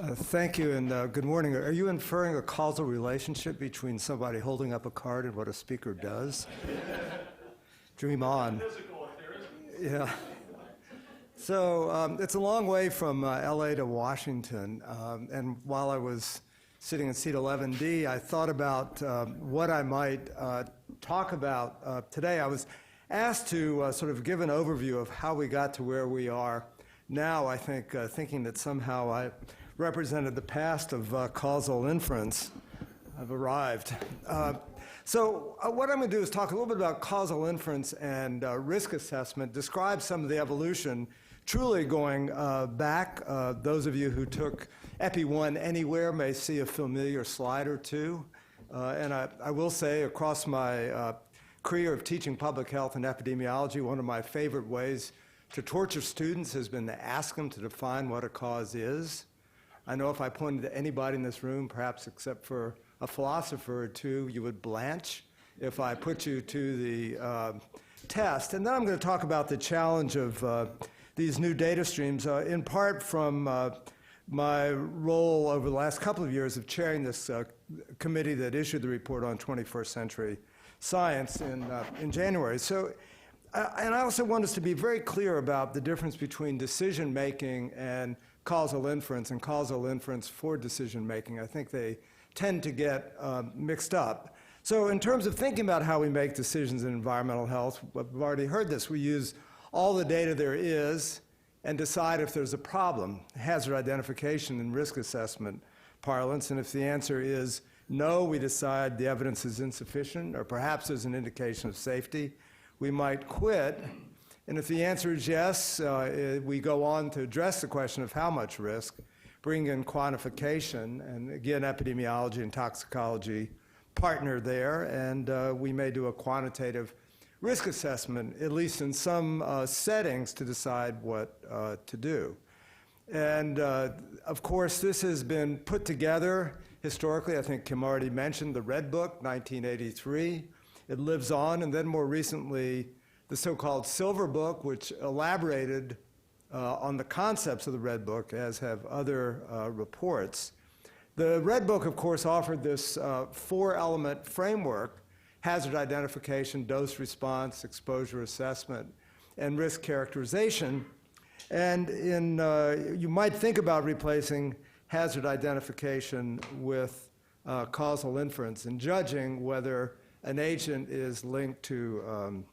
Thank you, and good morning. Are you inferring a causal relationship between somebody holding up a card and what a speaker does? Dream on. Yeah. So it's a long way from LA to Washington, and while I was sitting in seat 11D, I thought about what I might talk about today. I was asked to sort of give an overview of how we got to where we are now, I think, thinking that somehow I represented the past of causal inference. I've arrived. So what I'm going to do is talk a little bit about causal inference and risk assessment, describe some of the evolution, truly going back. Those of you who took Epi 1 anywhere may see a familiar slide or two. And I will say, across my career of teaching public health and epidemiology, one of my favorite ways to torture students has been to ask them to define what a cause is. I know if I pointed to anybody in this room, perhaps except for a philosopher or two, you would blanch if I put you to the test. And then I'm going to talk about the challenge of these new data streams, in part from my role over the last couple of years of chairing this committee that issued the report on 21st century science in January. So, and I also want us to be very clear about the difference between decision making and causal inference for decision making. I think they tend to get mixed up. So in terms of thinking about how we make decisions in environmental health, we've already heard this. We use all the data there is and decide if there's a problem, hazard identification and risk assessment parlance. And if the answer is no, we decide the evidence is insufficient, or perhaps there's an indication of safety. We might quit. And if the answer is yes, we go on to address the question of how much risk, bring in quantification, and again, epidemiology and toxicology partner there, and we may do a quantitative risk assessment, at least in some settings, to decide what to do. And of course, this has been put together historically. I think Kim already mentioned the Red Book, 1983. It lives on, and then more recently, the so-called Silver Book, which elaborated on the concepts of the Red Book, as have other reports. The Red Book, of course, offered this four-element framework: hazard identification, dose response, exposure assessment, and risk characterization. And you might think about replacing hazard identification with causal inference and judging whether an agent is linked to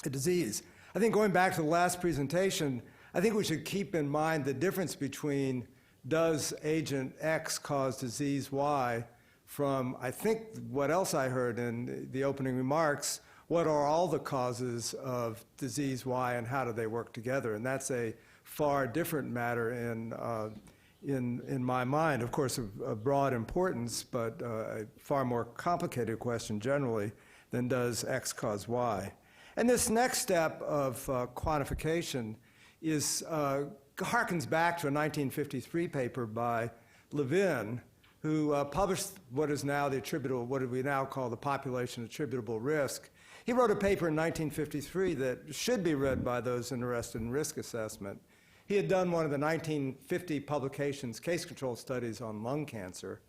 a disease. I think going back to the last presentation, I think we should keep in mind the difference between does agent X cause disease Y from, I think, what else I heard in the opening remarks, what are all the causes of disease Y and how do they work together? And that's a far different matter in my mind, of course, of broad importance, but a far more complicated question generally than does X cause Y. And this next step of quantification is harkens back to a 1953 paper by Levin, who published what is now the attributable, what we now call the population attributable risk. He wrote a paper in 1953 that should be read by those interested in risk assessment. He had done one of the 1950 publications, case control studies on lung cancer.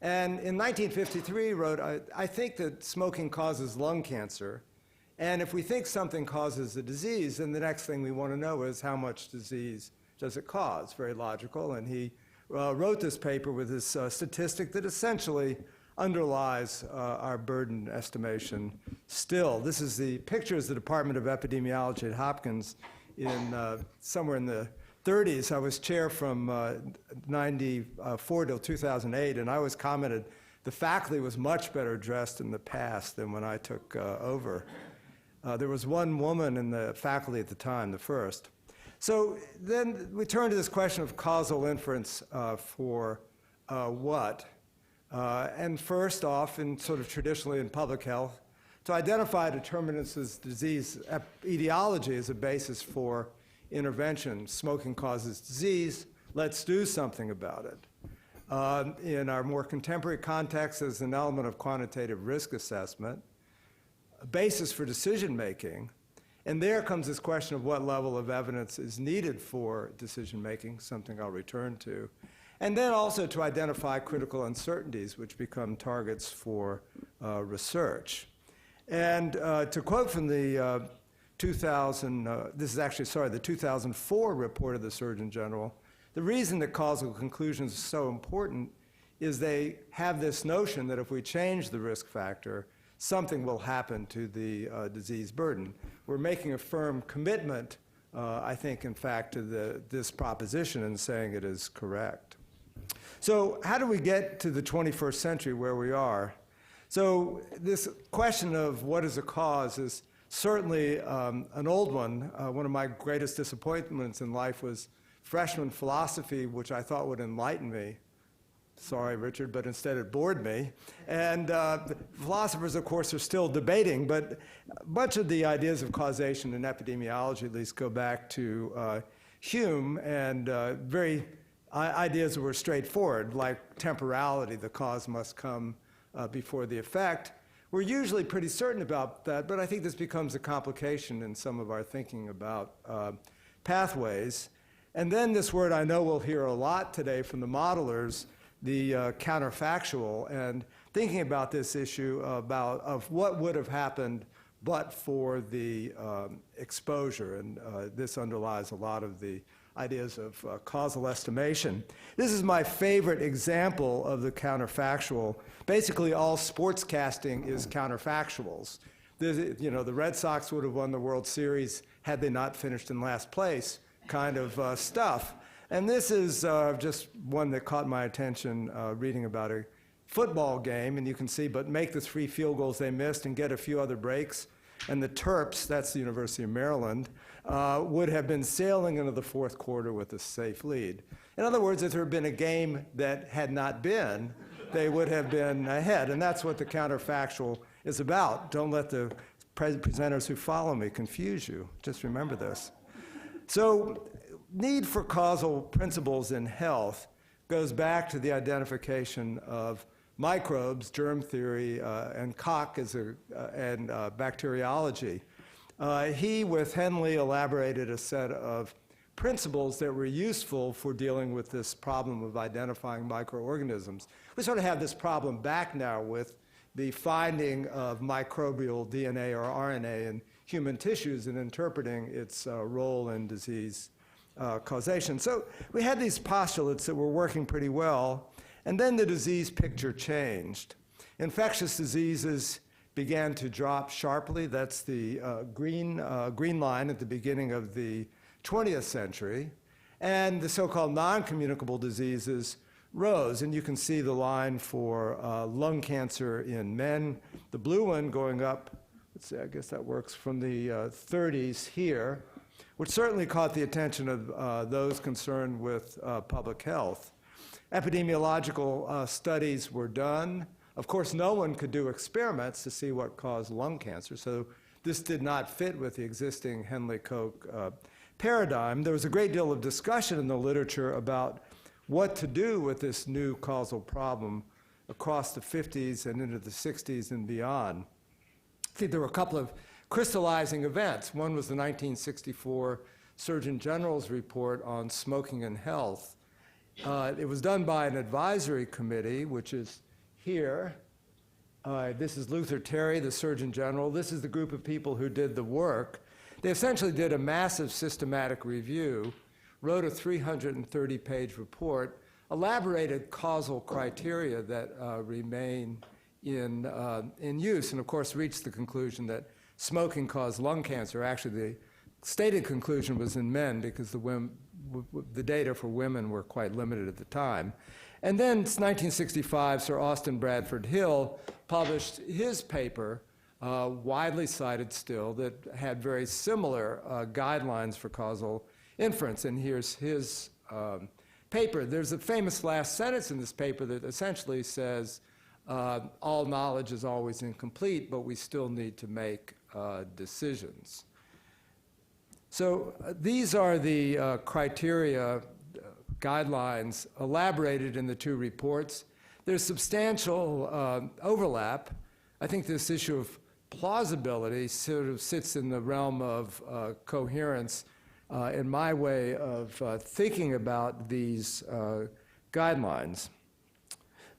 And in 1953 he wrote, I think that smoking causes lung cancer. And if we think something causes a disease, then the next thing we want to know is how much disease does it cause? Very logical. And he wrote this paper with this statistic that essentially underlies our burden estimation still. This is the pictures of the Department of Epidemiology at Hopkins in somewhere in the 30s. I was chair from 94 till 2008, and I always commented the faculty was much better dressed in the past than when I took over. There was one woman in the faculty at the time, the first. So then we turn to this question of causal inference for what? And first off, and sort of traditionally in public health, to identify determinants of disease etiology as a basis for intervention. Smoking causes disease, let's do something about it. In our more contemporary context, as an element of quantitative risk assessment, a basis for decision making, and there comes this question of what level of evidence is needed for decision making, something I'll return to. and then also to identify critical uncertainties which become targets for research. And to quote from the the 2004 report of the Surgeon General, the reason that causal conclusions are so important is they have this notion that if we change the risk factor, something will happen to the disease burden. We're making a firm commitment, I think, in fact, to this proposition and saying it is correct. So how do we get to the 21st century where we are? So this question of what is a cause is certainly an old one. One of my greatest disappointments in life was freshman philosophy, which I thought would enlighten me. Sorry, Richard, but instead it bored me. And philosophers, of course, are still debating, but much of the ideas of causation in epidemiology, at least, go back to Hume, and ideas that were straightforward, like temporality, the cause must come before the effect. We're usually pretty certain about that, but I think this becomes a complication in some of our thinking about pathways. And then this word I know we'll hear a lot today from the modelers, the counterfactual, and thinking about this issue of what would have happened but for the exposure, and this underlies a lot of the ideas of causal estimation. This is my favorite example of the counterfactual. Basically, all sportscasting is counterfactuals. The Red Sox would have won the World Series had they not finished in last place, kind of stuff. And this is just one that caught my attention reading about a football game, and you can see, but make the 3 field goals they missed and get a few other breaks. And the Terps, that's the University of Maryland, would have been sailing into the 4th quarter with a safe lead. In other words, if there had been a game that had not been, they would have been ahead. And that's what the counterfactual is about. Don't let the presenters who follow me confuse you. Just remember this. So, need for causal principles in health goes back to the identification of microbes, germ theory, and Koch and bacteriology. He, with Henley, elaborated a set of principles that were useful for dealing with this problem of identifying microorganisms. We sort of have this problem back now with the finding of microbial DNA or RNA in human tissues and interpreting its role in disease causation. So we had these postulates that were working pretty well, and then the disease picture changed. Infectious diseases began to drop sharply. That's the green line at the beginning of the 20th century. And the so-called non-communicable diseases rose. And you can see the line for lung cancer in men, the blue one going up, let's see, I guess that works, from the 30s here, which certainly caught the attention of those concerned with public health. Epidemiological studies were done. Of course, no one could do experiments to see what caused lung cancer, so this did not fit with the existing Henley-Koch paradigm. There was a great deal of discussion in the literature about what to do with this new causal problem across the 50s and into the 60s and beyond. I think there were a couple of crystallizing events. One was the 1964 Surgeon General's report on smoking and health. It was done by an advisory committee, which is here. This is Luther Terry, the Surgeon General. This is the group of people who did the work. They essentially did a massive systematic review, wrote a 330-page report, elaborated causal criteria that remain in use, and of course reached the conclusion that smoking caused lung cancer. Actually, the stated conclusion was in men because the data for women were quite limited at the time. And then, 1965, Sir Austin Bradford Hill published his paper, widely cited still, that had very similar guidelines for causal inference. And here's his paper. There's a famous last sentence in this paper that essentially says, all knowledge is always incomplete, but we still need to make decisions. So these are the criteria, guidelines elaborated in the two reports. There's substantial overlap. I think this issue of plausibility sort of sits in the realm of coherence in my way of thinking about these guidelines.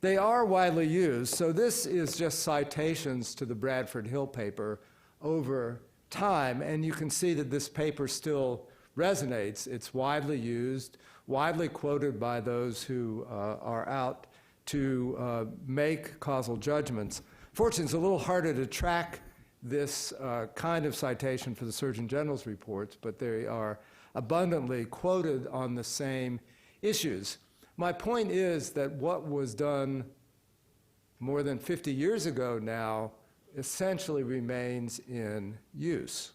They are widely used, so this is just citations to the Bradford Hill paper over time, and you can see that this paper still resonates. It's widely used, widely quoted by those who are out to make causal judgments. Fortunately, it's a little harder to track this kind of citation for the Surgeon General's reports, but they are abundantly quoted on the same issues. My point is that what was done more than 50 years ago now essentially remains in use.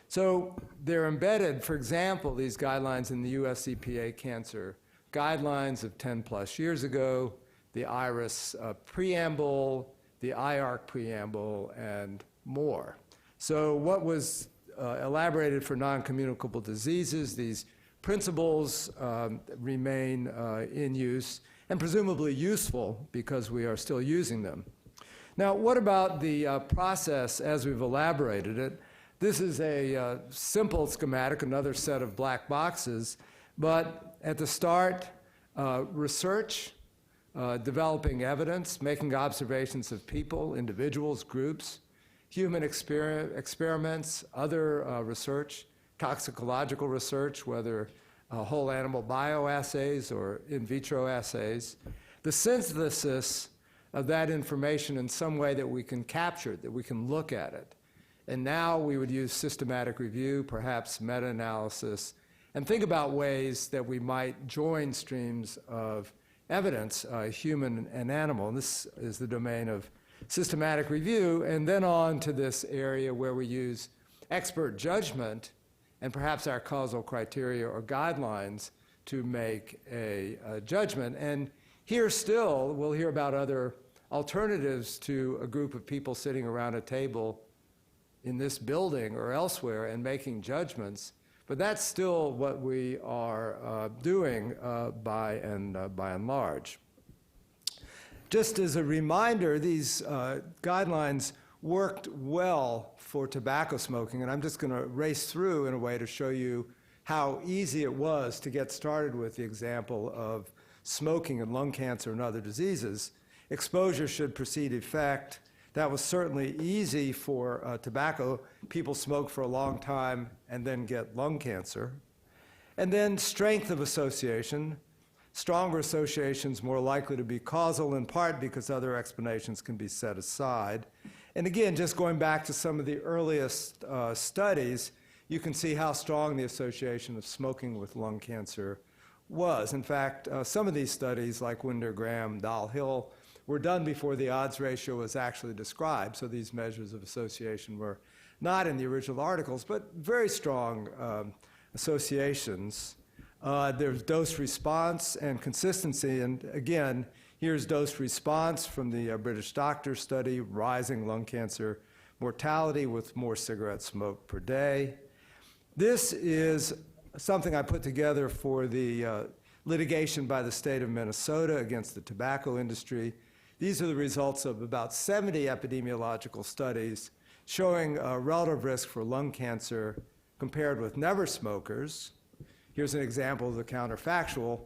So they're embedded, for example, these guidelines in the US EPA cancer guidelines of 10 plus years ago, the IRIS preamble, the IARC preamble, and more. So what was elaborated for non-communicable diseases, these principles remain in use and presumably useful because we are still using them. Now, what about the process as we've elaborated it? This is a simple schematic, another set of black boxes, but at the start, research, developing evidence, making observations of people, individuals, groups, human experiments, other research, toxicological research, whether whole animal bioassays or in vitro assays, the synthesis of that information in some way that we can capture it, that we can look at it. And now we would use systematic review, perhaps meta-analysis, and think about ways that we might join streams of evidence, human and animal. And this is the domain of systematic review, and then on to this area where we use expert judgment and perhaps our causal criteria or guidelines to make a judgment. And here still, we'll hear about other alternatives to a group of people sitting around a table in this building or elsewhere and making judgments. But that's still what we are doing by and large. Just as a reminder, these guidelines worked well for tobacco smoking, and I'm just going to race through in a way to show you how easy it was to get started with the example of smoking and lung cancer and other diseases. Exposure should precede effect. That was certainly easy for tobacco. People smoke for a long time and then get lung cancer. And then strength of association. Stronger associations more likely to be causal, in part because other explanations can be set aside. And again, just going back to some of the earliest studies, you can see how strong the association of smoking with lung cancer was. In fact, some of these studies, like Winder, Graham, Dahl-Hill, were done before the odds ratio was actually described. So these measures of association were not in the original articles, but very strong associations. There's dose response and consistency. And again, here's dose response from the British doctor study, rising lung cancer mortality with more cigarette smoke per day. This is something I put together for the litigation by the state of Minnesota against the tobacco industry. These are the results of about 70 epidemiological studies showing relative risk for lung cancer compared with never smokers. Here's an example of the counterfactual,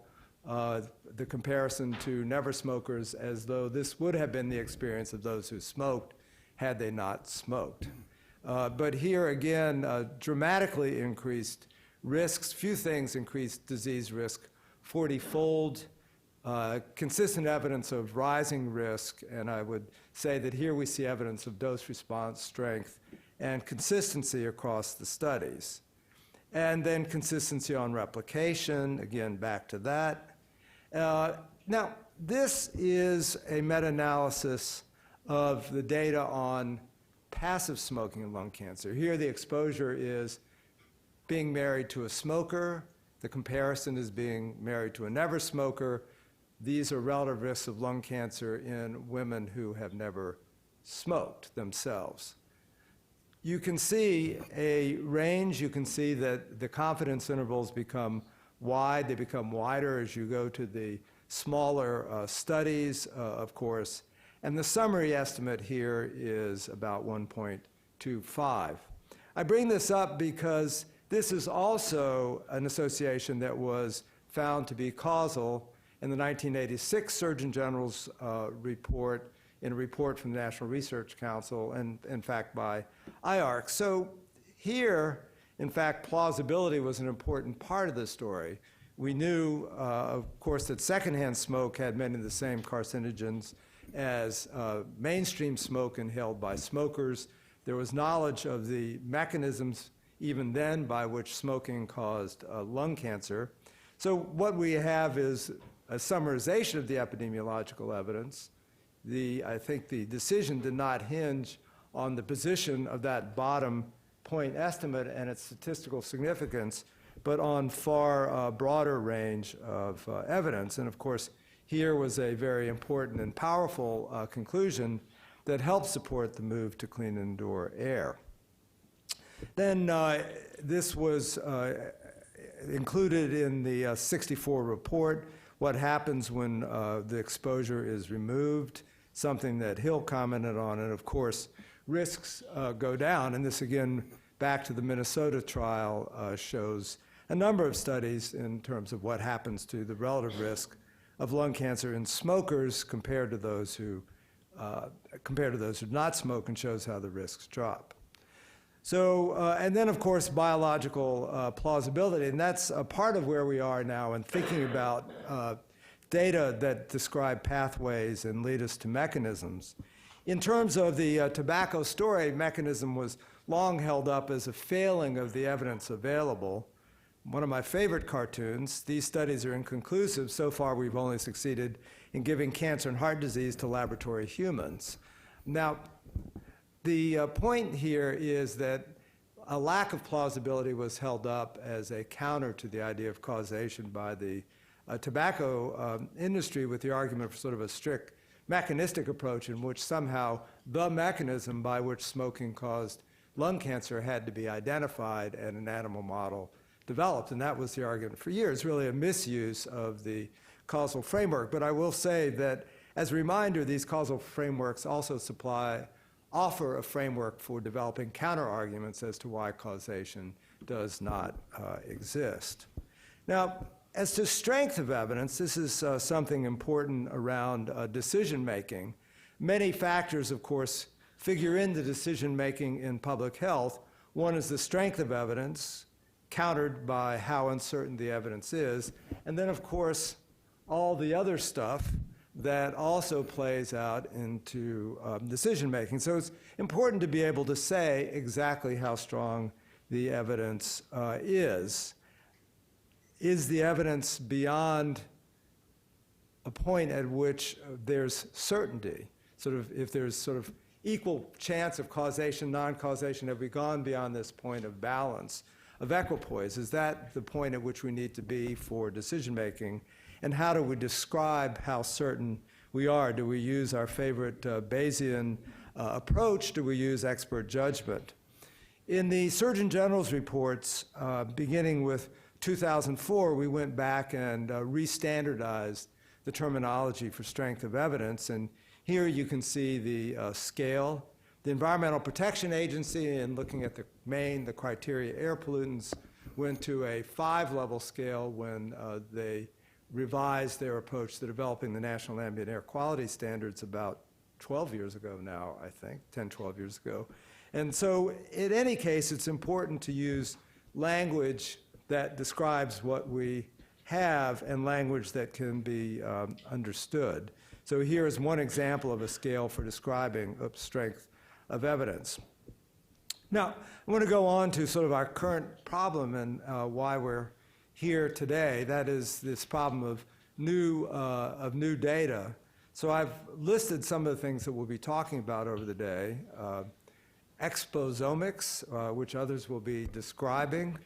the comparison to never smokers as though this would have been the experience of those who smoked had they not smoked. But here again, dramatically increased risks. Few things increased disease risk 40-fold. Consistent evidence of rising risk, and I would say that here we see evidence of dose response strength and consistency across the studies. And then consistency on replication, again, back to that. Now, this is a meta-analysis of the data on passive smoking in lung cancer. Here the exposure is being married to a smoker. The comparison is being married to a never smoker. These are relative risks of lung cancer in women who have never smoked themselves. You can see a range. You can see that the confidence intervals become wide. They become wider as you go to the smaller studies, of course. And the summary estimate here is about 1.25. I bring this up because this is also an association that was found to be causal in the 1986 Surgeon General's report, in a report from the National Research Council, and in fact by IARC. So here, in fact, plausibility was an important part of the story. We knew, of course, that secondhand smoke had many of the same carcinogens as mainstream smoke inhaled by smokers. There was knowledge of the mechanisms even then by which smoking caused lung cancer. So what we have is a summarization of the epidemiological evidence. I think the decision did not hinge on the position of that bottom point estimate and its statistical significance, but on far broader range of evidence. And of course, here was a very important and powerful conclusion that helped support the move to clean indoor air. Then this was included in the 64 report, what happens when the exposure is removed, something that Hill commented on, and of course, risks go down. And this again, back to the Minnesota trial, shows a number of studies in terms of what happens to the relative risk of lung cancer in smokers compared to those who do not smoke, and shows how the risks drop. So, and then of course, biological plausibility, and that's a part of where we are now in thinking about data that describe pathways and lead us to mechanisms. In terms of the tobacco story, mechanism was long held up as a failing of the evidence available. One of my favorite cartoons, these studies are inconclusive. So far, we've only succeeded in giving cancer and heart disease to laboratory humans. Now, the point here is that a lack of plausibility was held up as a counter to the idea of causation by the tobacco industry, with the argument for sort of a strict mechanistic approach in which somehow the mechanism by which smoking caused lung cancer had to be identified and an animal model developed. And that was the argument for years, really a misuse of the causal framework. But I will say that as a reminder, these causal frameworks also offer a framework for developing counter-arguments as to why causation does not exist. Now, as to strength of evidence, this is something important around decision-making. Many factors, of course, figure into decision-making in public health. One is the strength of evidence, countered by how uncertain the evidence is. And then, of course, all the other stuff that also plays out into decision-making. So it's important to be able to say exactly how strong the evidence is. Is the evidence beyond a point at which there's certainty? Sort of, if there's sort of equal chance of causation, non-causation, have we gone beyond this point of balance, of equipoise? Is that the point at which we need to be for decision-making? And how do we describe how certain we are? Do we use our favorite Bayesian approach? Do we use expert judgment? In the Surgeon General's reports, beginning with 2004, we went back and re-standardized the terminology for strength of evidence. And here you can see the scale. The Environmental Protection Agency, in looking at the criteria air pollutants, went to a 5-level scale when they revised their approach to developing the National Ambient Air Quality Standards about 12 years ago now, I think, 10, 12 years ago. And so in any case, it's important to use language that describes what we have and language that can be understood. So here is one example of a scale for describing strength of evidence. Now, I want to go on to sort of our current problem and why we're here today. That is this problem of new data. So I've listed some of the things that we'll be talking about over the day. Exposomics, which others will be describing.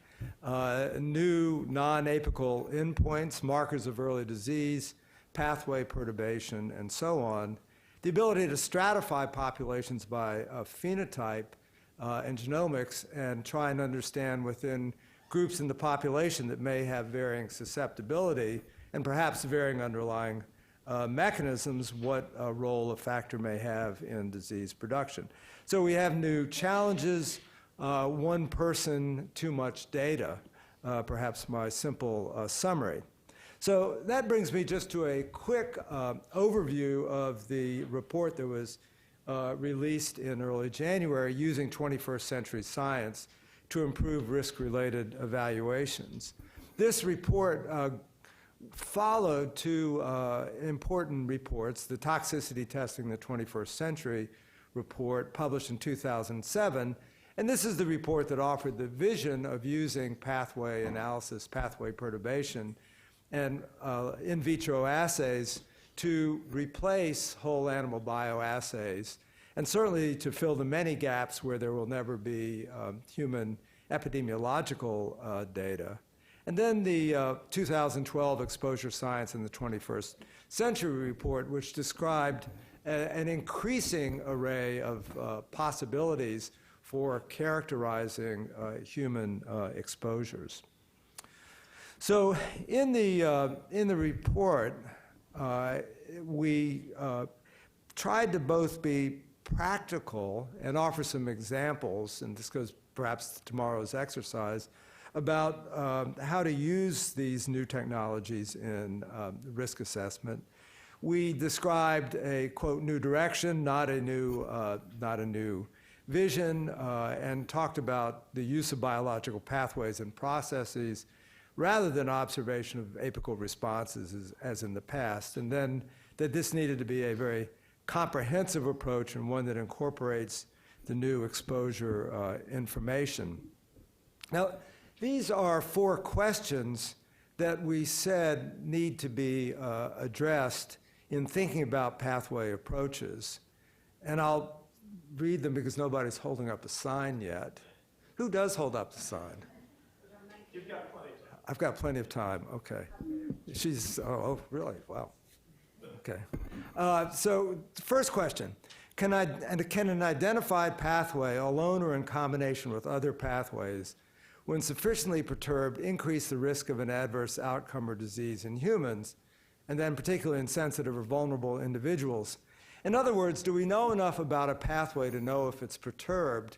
New non-apical endpoints, markers of early disease, pathway perturbation, and so on. The ability to stratify populations by phenotype and genomics and try and understand within groups in the population that may have varying susceptibility and perhaps varying underlying mechanisms, what role a factor may have in disease production. So we have new challenges. One person, too much data, perhaps my simple summary. So that brings me just to a quick overview of the report that was released in early January using 21st century science to improve risk-related evaluations. This report followed two important reports, the Toxicity Testing the 21st Century report published in 2007, and this is the report that offered the vision of using pathway analysis, pathway perturbation, and in vitro assays to replace whole animal bioassays, and certainly to fill the many gaps where there will never be human epidemiological data. And then the 2012 Exposure Science in the 21st Century report, which described an increasing array of possibilities for characterizing human exposures. So in the report, we tried to both be practical and offer some examples, and this goes perhaps to tomorrow's exercise, about how to use these new technologies in risk assessment. We described a, quote, new direction, not a new vision, and talked about the use of biological pathways and processes rather than observation of apical responses as in the past, and then that this needed to be a very comprehensive approach and one that incorporates the new exposure information. Now, these are 4 questions that we said need to be addressed in thinking about pathway approaches. And I'll read them because nobody's holding up a sign yet. Who does hold up the sign? You've got plenty of time. I've got plenty of time, okay. She's, oh, really? Wow. Okay. So, first question. Can an identified pathway, alone or in combination with other pathways, when sufficiently perturbed, increase the risk of an adverse outcome or disease in humans, and then particularly in sensitive or vulnerable individuals? In other words, do we know enough about a pathway to know if it's perturbed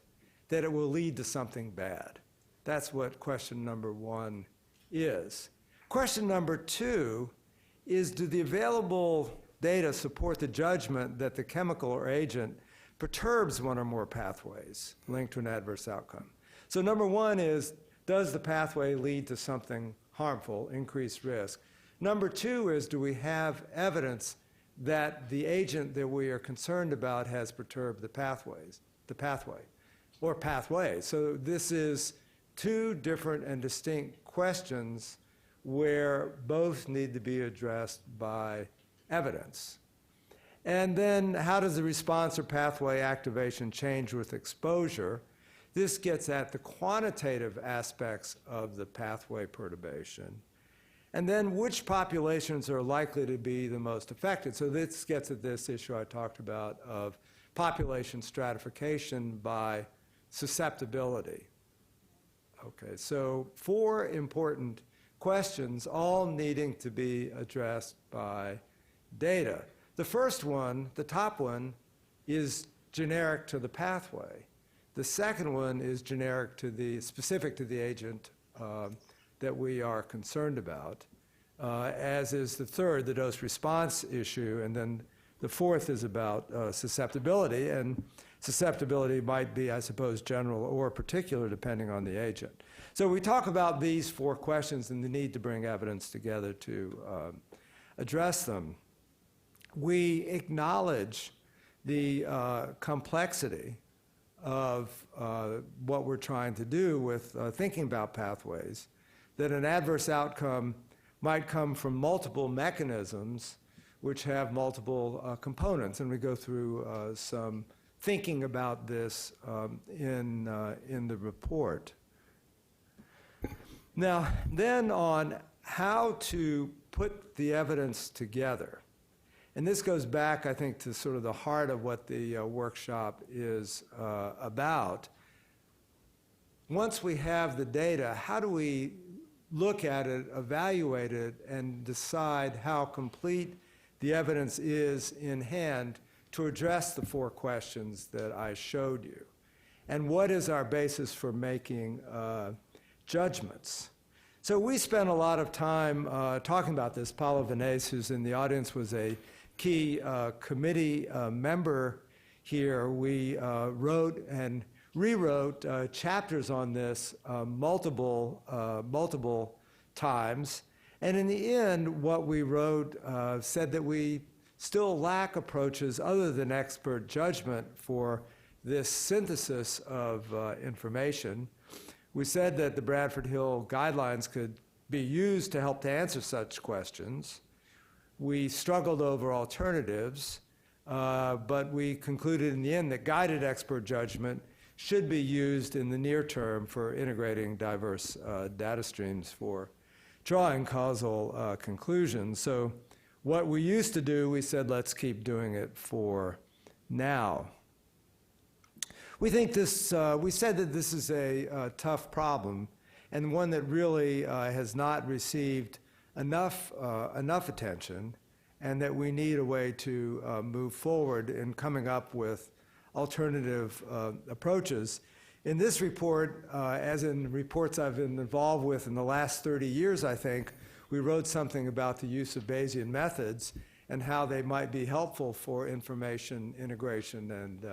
that it will lead to something bad? That's what question number 1 is. Question number 2 is, do the available data support the judgment that the chemical or agent perturbs one or more pathways linked to an adverse outcome? So number 1 is, does the pathway lead to something harmful, increased risk? Number 2 is, do we have evidence that the agent that we are concerned about has perturbed the pathway, or pathways? So this is 2 different and distinct questions where both need to be addressed by evidence. And then how does the response or pathway activation change with exposure? This gets at the quantitative aspects of the pathway perturbation. And then which populations are likely to be the most affected? So this gets at this issue I talked about of population stratification by susceptibility. Okay, so 4 important questions, all needing to be addressed by data. The first one, the top one, is generic to the pathway. The second one is generic to the, specific to the agent that we are concerned about, as is the third, the dose-response issue, and then the fourth is about susceptibility, and susceptibility might be, I suppose, general or particular, depending on the agent. So we talk about these 4 questions and the need to bring evidence together to address them. We acknowledge the complexity of what we're trying to do with thinking about pathways, that an adverse outcome might come from multiple mechanisms which have multiple components, and we go through some thinking about this in the report. Now, then on how to put the evidence together. And this goes back, I think, to sort of the heart of what the workshop is about. Once we have the data, how do we look at it, evaluate it, and decide how complete the evidence is in hand to address the 4 questions that I showed you? And what is our basis for making judgments? So we spent a lot of time talking about this. Paolo Vanese, who's in the audience, was a key committee member here. We wrote and rewrote chapters on this multiple times. And in the end, what we wrote said that we still lack approaches other than expert judgment for this synthesis of information. We said that the Bradford Hill guidelines could be used to help to answer such questions. We struggled over alternatives, but we concluded in the end that guided expert judgment should be used in the near term for integrating diverse data streams for drawing causal conclusions. So what we used to do, we said, let's keep doing it for now. We think this, we said that this is a tough problem and one that really has not received enough attention, and that we need a way to move forward in coming up with alternative approaches. In this report, as in reports I've been involved with in the last 30 years, I think, we wrote something about the use of Bayesian methods and how they might be helpful for information integration and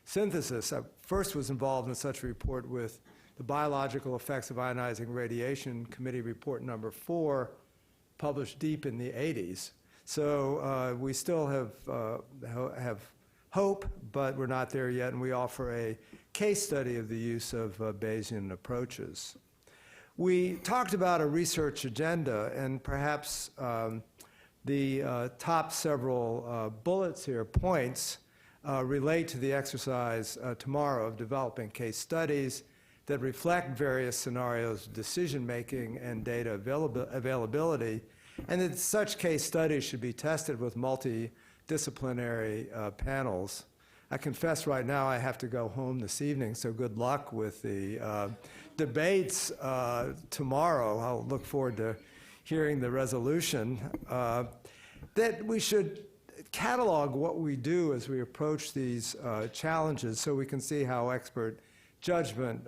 synthesis. I first was involved in such a report with the Biological Effects of Ionizing Radiation Committee Report number 4, published deep in the 80s. So we still have hope, but we're not there yet, and we offer a case study of the use of Bayesian approaches. We talked about a research agenda, and perhaps the top several bullets here, points, relate to the exercise tomorrow of developing case studies that reflect various scenarios of decision-making and data availability, and that such case studies should be tested with multidisciplinary panels. I confess right now I have to go home this evening, so good luck with the debates tomorrow. I'll look forward to hearing the resolution. That we should catalog what we do as we approach these challenges so we can see how expert judgment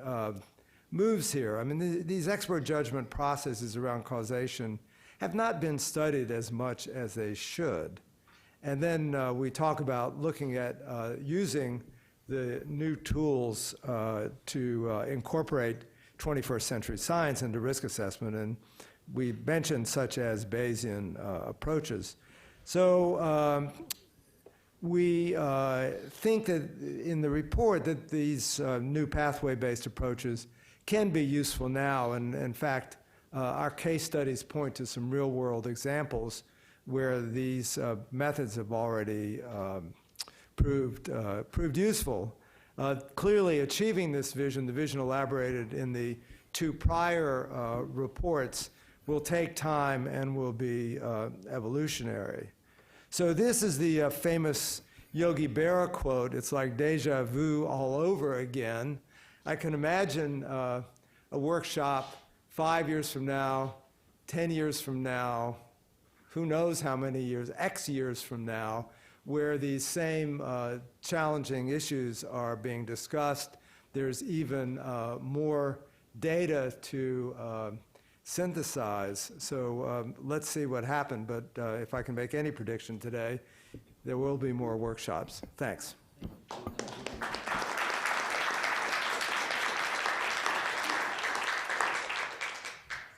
moves here. I mean, these expert judgment processes around causation have not been studied as much as they should. And then we talk about looking at using the new tools to incorporate 21st century science into risk assessment, and we mentioned such as Bayesian approaches. So we think that in the report that these new pathway-based approaches can be useful now, and in fact, our case studies point to some real-world examples where these methods have already proved useful. Clearly, achieving this vision, the vision elaborated in the 2 prior reports, will take time and will be evolutionary. So this is the famous Yogi Berra quote, "It's like deja vu all over again." I can imagine a workshop 5 years from now, 10 years from now, who knows how many years, X years from now, where these same challenging issues are being discussed. There's even more data to synthesize. So let's see what happened. But if I can make any prediction today, there will be more workshops. Thanks.